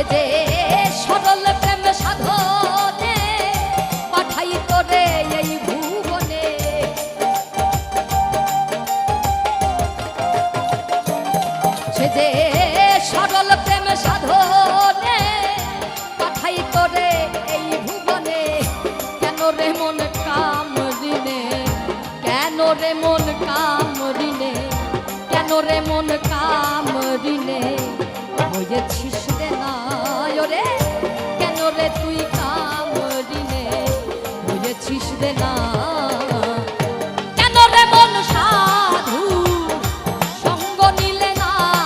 যে সরল প্রেম সাধনে পাঠাই তোরে এই ভুবনে। সে যে সরল প্রেম সাধনে পাঠাই তোরে এই ভুবনে। কেন রে মন কামরিনে, কেন রে মন কামরিনে, কেন রে মন কামরিনে হয়েছিস